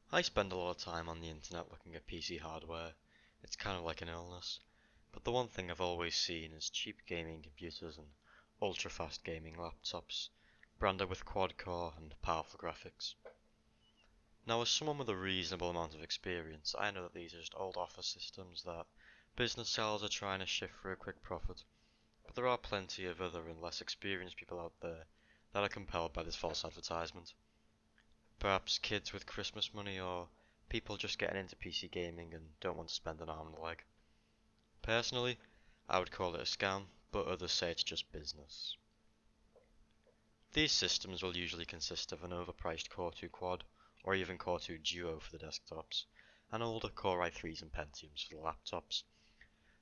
I spend a lot of time on the internet looking at PC hardware. It's kind of like an illness. But the one thing I've always seen is cheap gaming computers and ultra-fast gaming laptops, branded with quad-core and powerful graphics. Now, as someone with a reasonable amount of experience, I know that these are just old office systems that business sellers are trying to shift for a quick profit. But there are plenty of other and less experienced people out there that are compelled by this false advertisement. Perhaps kids with Christmas money or people just getting into PC gaming and don't want to spend an arm and a leg. Personally, I would call it a scam, but others say it's just business. These systems will usually consist of an overpriced Core 2 Quad, or even Core 2 Duo for the desktops, and older Core i3s and Pentiums for the laptops,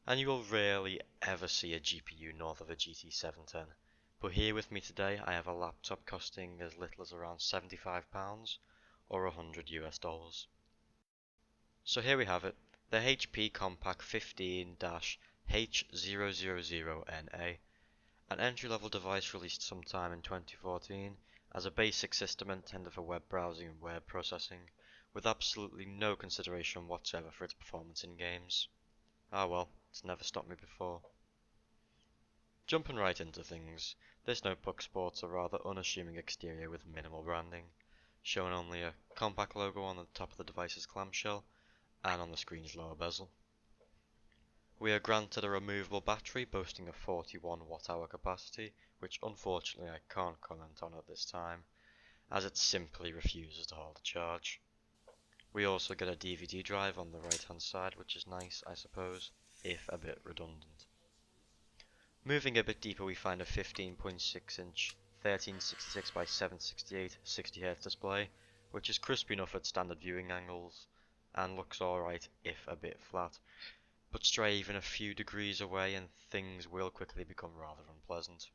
and you will rarely ever see a GPU north of a GT 710. But here with me today I have a laptop costing as little as around £75 or $100. So here we have it, the HP Compaq 15-H000NA, an entry-level device released sometime in 2014 as a basic system intended for web browsing and word processing, with absolutely no consideration whatsoever for its performance in games. Ah well, it's never stopped me before. Jumping right into things, this notebook sports a rather unassuming exterior with minimal branding, showing only a Compaq logo on the top of the device's clamshell and on the screen's lower bezel. We are granted a removable battery boasting a 41 watt-hour capacity, which unfortunately I can't comment on at this time, as it simply refuses to hold a charge. We also get a DVD drive on the right hand side, which is nice, I suppose, if a bit redundant. Moving a bit deeper, we find a 15.6-inch 1366 by 768 60Hz display, which is crisp enough at standard viewing angles and looks alright if a bit flat, but stray even a few degrees away and things will quickly become rather unpleasant.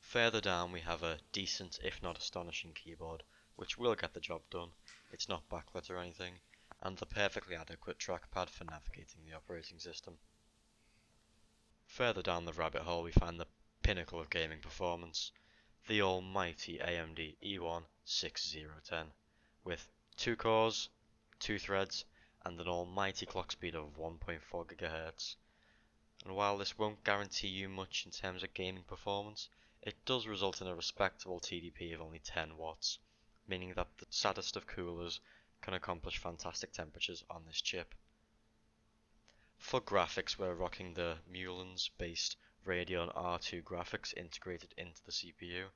Further down we have a decent if not astonishing keyboard, which will get the job done, it's not backlit or anything, and the perfectly adequate trackpad for navigating the operating system. Further down the rabbit hole we find the pinnacle of gaming performance, the almighty AMD E1 6010, with 2 cores, 2 threads, and an almighty clock speed of 1.4 GHz. And while this won't guarantee you much in terms of gaming performance, it does result in a respectable TDP of only 10 watts, meaning that the saddest of coolers can accomplish fantastic temperatures on this chip. For graphics, we're rocking the Mullins-based Radeon R2 graphics integrated into the CPU,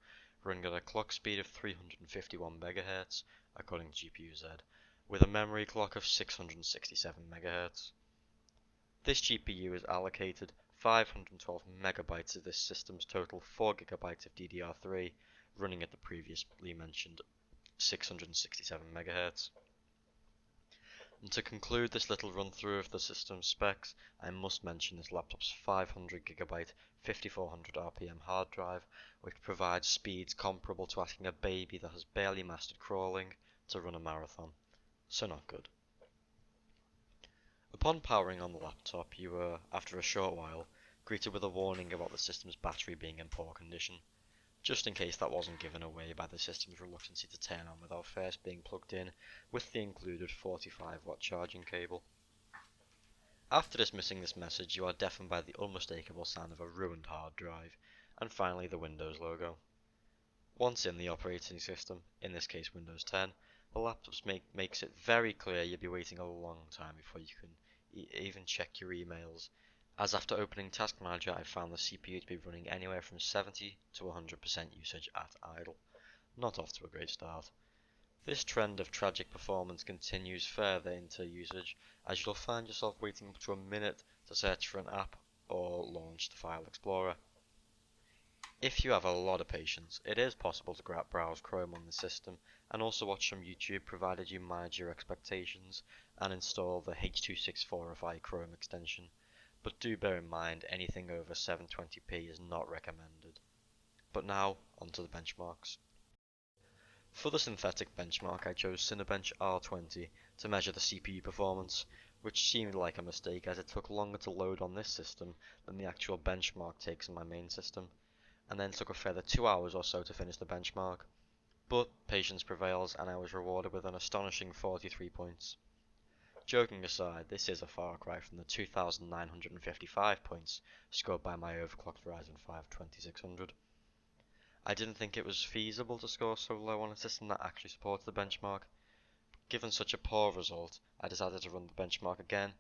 running at a clock speed of 351 MHz, according to GPU-Z, with a memory clock of 667 MHz. This GPU is allocated 512 MB of this system's total 4 GB of DDR3, running at the previously mentioned 667 MHz. And to conclude this little run through of the system's specs, I must mention this laptop's 500GB 5400 RPM hard drive, which provides speeds comparable to asking a baby that has barely mastered crawling to run a marathon. So not good. Upon powering on the laptop, you were, after a short while, greeted with a warning about the system's battery being in poor condition, just in case that wasn't given away by the system's reluctancy to turn on without first being plugged in with the included 45 watt charging cable. After dismissing this message, you are deafened by the unmistakable sound of a ruined hard drive, and finally the Windows logo. Once in the operating system, in this case Windows 10, the laptop makes it very clear you'll be waiting a long time before you can even check your emails, as after opening Task Manager I found the CPU to be running anywhere from 70 to 100% usage at idle. Not off to a great start. This trend of tragic performance continues further into usage, as you'll find yourself waiting up to a minute to search for an app or launch the File Explorer. If you have a lot of patience, it is possible to browse Chrome on the system and also watch some YouTube provided you manage your expectations and install the H.264FI Chrome extension, but do bear in mind anything over 720p is not recommended. But now, onto the benchmarks. For the synthetic benchmark I chose Cinebench R20 to measure the CPU performance, which seemed like a mistake as it took longer to load on this system than the actual benchmark takes on my main system, and then took a further 2 hours or so to finish the benchmark. But patience prevails, and I was rewarded with an astonishing 43 points. Joking aside, this is a far cry from the 2,955 points scored by my overclocked Ryzen 5 2600. I didn't think it was feasible to score so low on a system that actually supports the benchmark. Given such a poor result, I decided to run the benchmark again,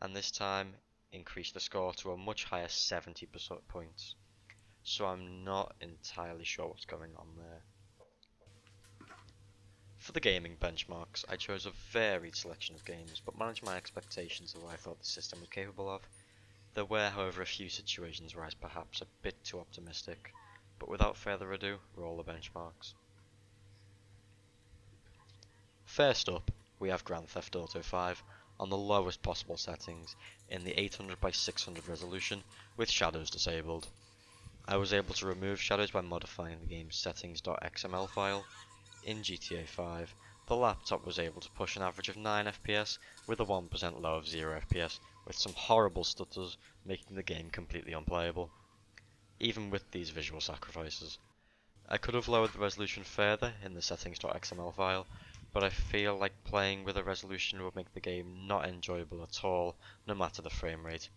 and this time increased the score to a much higher 70 points. So I'm not entirely sure what's going on there. For the gaming benchmarks, I chose a varied selection of games, but managed my expectations of what I thought the system was capable of. There were, however, a few situations where I was perhaps a bit too optimistic, but without further ado, roll the benchmarks. First up, we have Grand Theft Auto 5 on the lowest possible settings in the 800 by 600 resolution with shadows disabled. I was able to remove shadows by modifying the game's settings.xml file. In GTA 5, the laptop was able to push an average of 9 FPS with a 1% low of 0 FPS, with some horrible stutters making the game completely unplayable. Even with these visual sacrifices, I could have lowered the resolution further in the settings.xml file, but I feel like playing with a resolution would make the game not enjoyable at all, no matter the frame rate.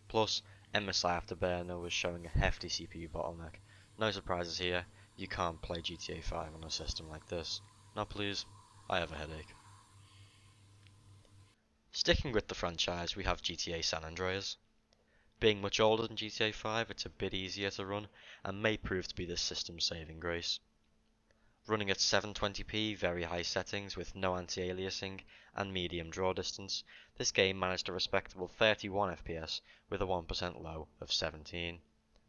Plus, MSI Afterburner was showing a hefty CPU bottleneck. No surprises here, you can't play GTA 5 on a system like this. Now please, I have a headache. Sticking with the franchise, we have GTA San Andreas. Being much older than GTA 5, it's a bit easier to run, and may prove to be the system's saving grace. Running at 720p, very high settings with no anti-aliasing and medium draw distance, this game managed a respectable 31 FPS with a 1% low of 17,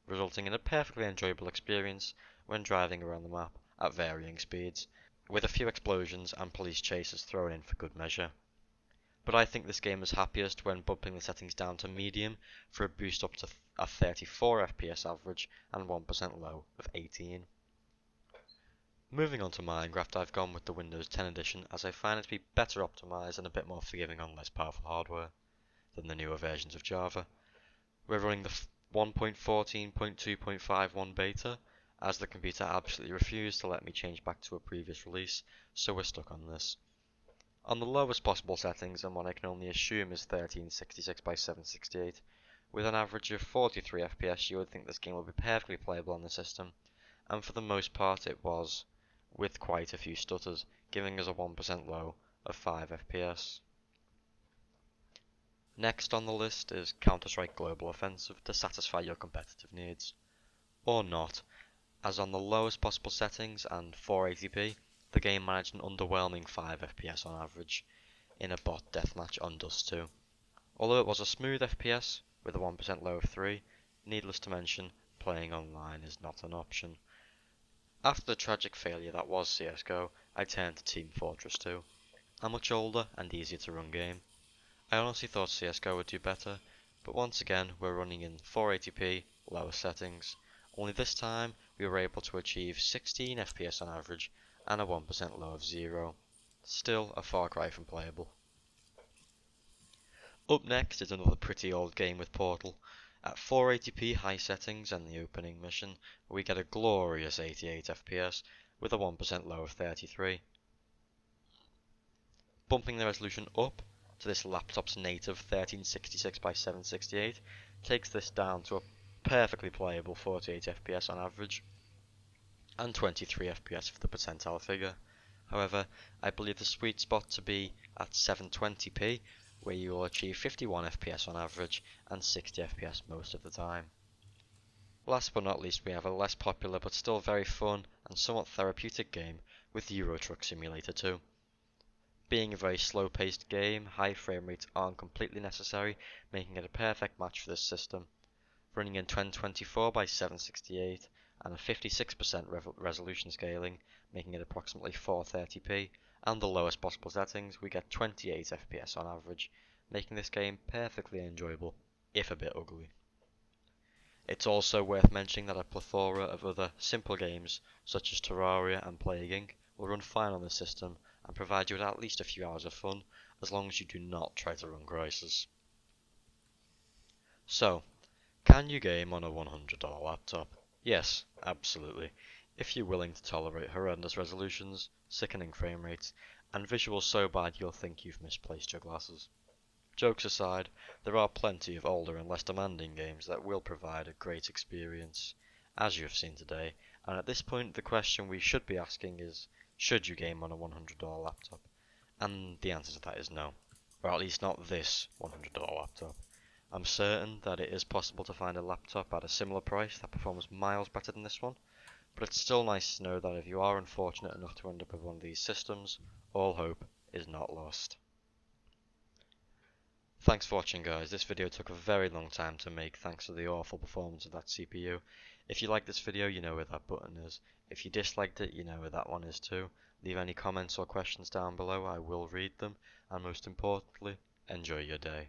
resulting in a perfectly enjoyable experience when driving around the map at varying speeds, with a few explosions and police chases thrown in for good measure. But I think this game is happiest when bumping the settings down to medium for a boost up to a 34 FPS average and 1% low of 18. Moving on to Minecraft, I've gone with the Windows 10 edition as I find it to be better optimized and a bit more forgiving on less powerful hardware than the newer versions of Java. We're running the 1.14.2.51 beta, as the computer absolutely refused to let me change back to a previous release, so we're stuck on this. On the lowest possible settings, and what I can only assume is 1366 by 768, with an average of 43 FPS, you would think this game would be perfectly playable on the system, and for the most part it was, with quite a few stutters, giving us a 1% low of 5 FPS. Next on the list is Counter-Strike Global Offensive to satisfy your competitive needs. Or not, as on the lowest possible settings and 480p, the game managed an underwhelming 5 FPS on average in a bot deathmatch on Dust 2. Although it was a smooth FPS with a 1% low of 3, needless to mention, playing online is not an option. After the tragic failure that was CSGO, I turned to Team Fortress 2, a much older and easier to run game. I honestly thought CSGO would do better, but once again we're running in 480p, lower settings, only this time we were able to achieve 16 FPS on average and a 1% low of 0. Still a far cry from playable. Up next is another pretty old game with Portal. At 480p high settings and the opening mission, we get a glorious 88 FPS with a 1% low of 33. Bumping the resolution up to this laptop's native 1366 by 768 takes this down to a perfectly playable 48 FPS on average and 23 FPS for the percentile figure. However, I believe the sweet spot to be at 720p, where you will achieve 51 FPS on average and 60 FPS most of the time. Last but not least, we have a less popular but still very fun and somewhat therapeutic game with Euro Truck Simulator 2. Being a very slow-paced game, high frame rates aren't completely necessary, making it a perfect match for this system. Running in 1024 by 768 and a 56% resolution scaling, making it approximately 430p, and the lowest possible settings, we get 28 FPS on average, making this game perfectly enjoyable, if a bit ugly. It's also worth mentioning that a plethora of other simple games, such as Terraria and Plague Inc., will run fine on this system and provide you with at least a few hours of fun, as long as you do not try to run Crysis. So, can you game on a $100 laptop? Yes, absolutely. If you're willing to tolerate horrendous resolutions, sickening frame rates, and visuals so bad you'll think you've misplaced your glasses. Jokes aside, there are plenty of older and less demanding games that will provide a great experience, as you have seen today, and at this point the question we should be asking is, should you game on a $100 laptop? And the answer to that is no, or at least not this $100 laptop. I'm certain that it is possible to find a laptop at a similar price that performs miles better than this one, but it's still nice to know that if you are unfortunate enough to end up with one of these systems, all hope is not lost. Thanks for watching, guys. This video took a very long time to make thanks to the awful performance of that CPU. If you liked this video, you know where that button is. If you disliked it, you know where that one is too. Leave any comments or questions down below, I will read them, and most importantly, enjoy your day.